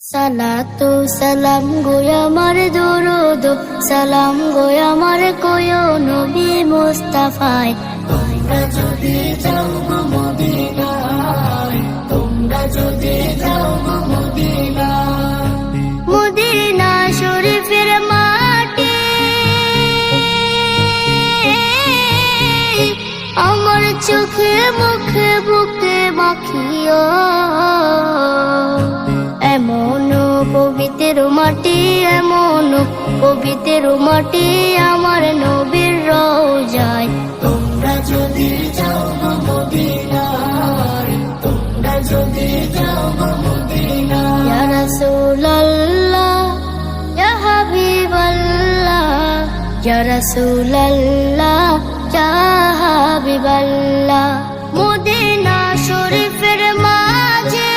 সালাতু সালাম গো আমার দরুদ সালাম গো আমার কোয় নবী মুস্তাফায়। তোমরা যদি যাও গো মদিনায়, তোমরা যদি যাও গো মদিনায়, মদিনা শরীফের মাটি আমার চোখে মুখে বুকে মাখিও। এমন পবিত্র মাটি, এমন পবিত্র মাটি আমার নবীর রওজায়। তোমরা যদি যাও গো মদিনায়, তোমরা যদি যাও গো মদিনায়। ইয়া রাসূলুল্লাহ ইয়া হাবিবাল্লাহ, ইয়া রাসূলুল্লাহ ইয়া হাবিবাল্লাহ। মদিনা শরীফের মাঝে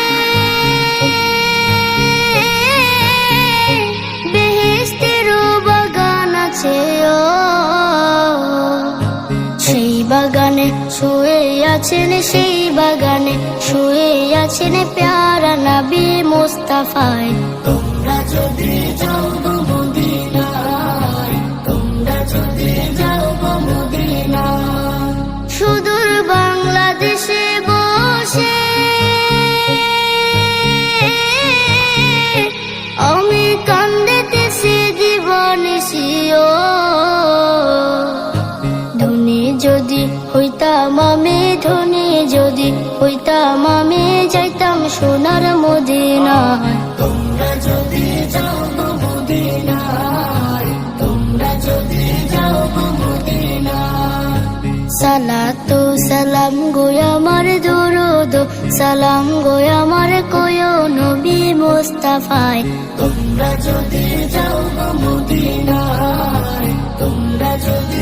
সেই বাগানে শুয়ে আছেন, সেই বাগানে শুয়ে আছেন প্যারা নবী মুস্তাফায়। তোমরা যদি যাও গো মদিনায়, তোমরা যদি যাও গো মদিনায়। সুদূর বাংলাদেশে বসে আমি কান্দিতেছি দিবানিশিও। ধনী যদি হইতাম আমি, ধনী যদি হইতাম আমি, যাইতাম সোনার মদিনায়। তোমরা যদি যাও গো মদিনায়, তোমরা যদি যাও গো মদিনায়। সালাতু সালাম গো আমার দরুদ সালাম গো আমার কোয় নবী মুস্তাফায়। তোমরা যদি যাও গো মদিনায়, তোমরা যদি